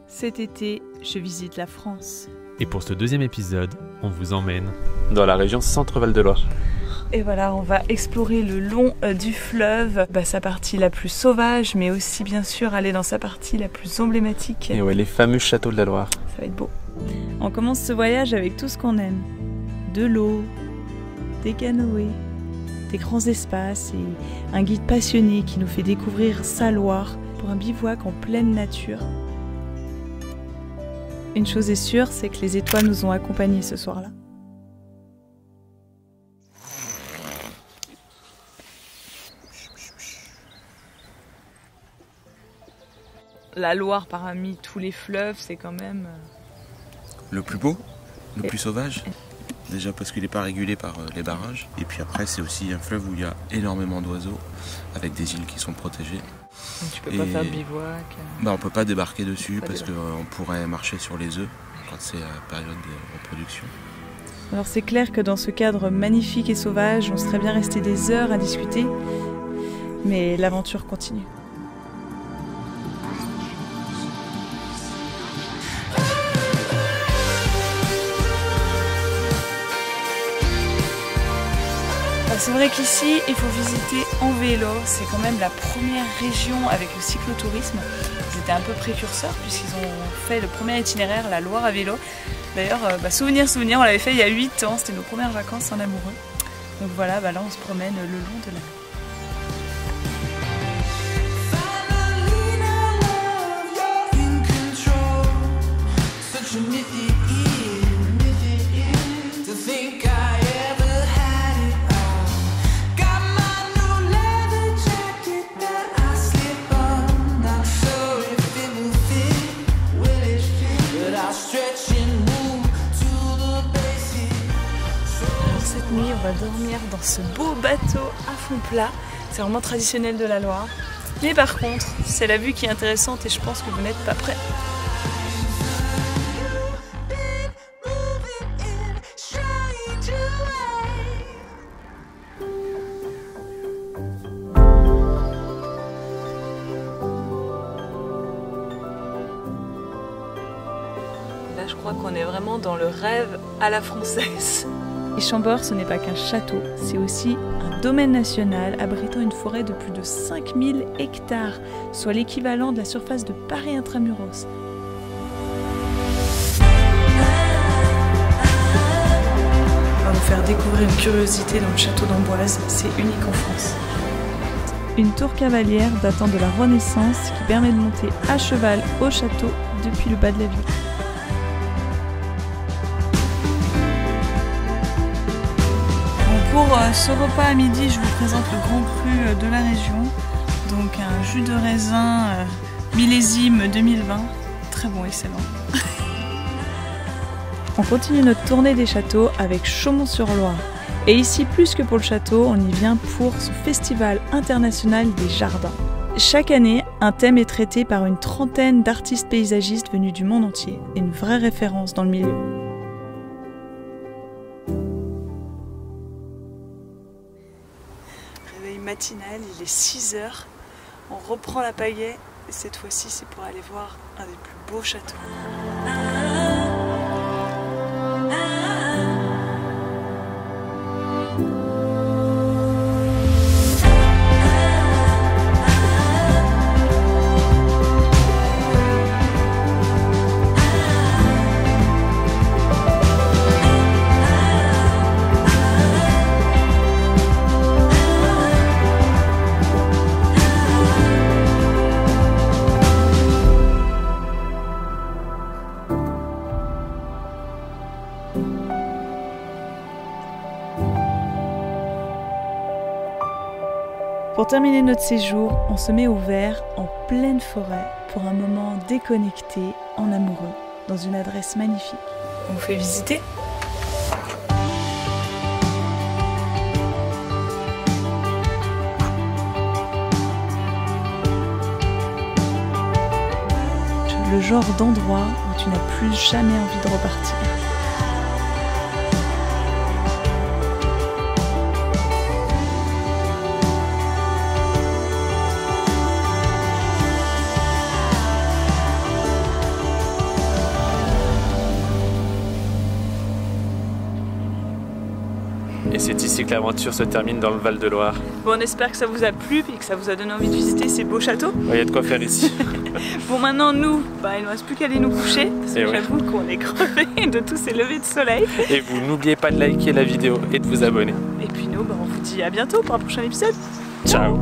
Cet été, je visite la France. Et pour ce deuxième épisode, on vous emmène dans la région Centre-Val de Loire. Et voilà, on va explorer le long du fleuve, sa partie la plus sauvage, mais aussi bien sûr aller dans sa partie la plus emblématique. Et ouais, les fameux châteaux de la Loire. Ça va être beau. On commence ce voyage avec tout ce qu'on aime. De l'eau, des canoës, des grands espaces et un guide passionné qui nous fait découvrir sa Loire pour un bivouac en pleine nature. Une chose est sûre, c'est que les étoiles nous ont accompagnés ce soir-là. La Loire parmi tous les fleuves, c'est quand même... Le plus beau, le plus sauvage. Déjà parce qu'il n'est pas régulé par les barrages. Et puis après, c'est aussi un fleuve où il y a énormément d'oiseaux, avec des îles qui sont protégées. Donc tu peux pas faire de bivouac. On peut pas débarquer dessus parce qu'on pourrait marcher sur les œufs quand c'est la période de reproduction. Alors c'est clair que dans ce cadre magnifique et sauvage, on serait bien resté des heures à discuter, mais l'aventure continue. C'est vrai qu'ici, il faut visiter en vélo. C'est quand même la première région avec le cyclotourisme. Ils étaient un peu précurseurs puisqu'ils ont fait le premier itinéraire, la Loire à vélo. D'ailleurs, souvenir, on l'avait fait il y a 8 ans. C'était nos premières vacances en amoureux. Donc voilà, là on se promène le long de la Loire. On va dormir dans ce beau bateau à fond plat. C'est vraiment traditionnel de la Loire. Mais par contre, c'est la vue qui est intéressante et je pense que vous n'êtes pas prêts. Là, je crois qu'on est vraiment dans le rêve à la française. Et Chambord, ce n'est pas qu'un château, c'est aussi un domaine national abritant une forêt de plus de 5000 hectares, soit l'équivalent de la surface de Paris intramuros. On va vous faire découvrir une curiosité dans le château d'Amboise, c'est unique en France. Une tour cavalière datant de la Renaissance qui permet de monter à cheval au château depuis le bas de la ville. Pour ce repas à midi, je vous présente le grand cru de la région, donc un jus de raisin millésime 2020, très bon, excellent. On continue notre tournée des châteaux avec Chaumont-sur-Loire. Et ici, plus que pour le château, on y vient pour ce festival international des jardins. Chaque année, un thème est traité par une trentaine d'artistes paysagistes venus du monde entier, une vraie référence dans le milieu. Matinale, il est 6 h, on reprend la pagaie et cette fois-ci c'est pour aller voir un des plus beaux châteaux. Pour terminer notre séjour, on se met au vert en pleine forêt pour un moment déconnecté en amoureux dans une adresse magnifique. On vous fait visiter ? Le genre d'endroit où tu n'as plus jamais envie de repartir. Et c'est ici que l'aventure se termine dans le Val-de-Loire. Bon, on espère que ça vous a plu et que ça vous a donné envie de visiter ces beaux châteaux. Il y a de quoi faire ici. Bon, maintenant nous, il ne reste plus qu'à aller nous coucher. Parce que j'avoue qu'on est crevés de tous ces levées de soleil. Et vous n'oubliez pas de liker la vidéo et de vous abonner. Et puis nous, on vous dit à bientôt pour un prochain épisode. Ciao.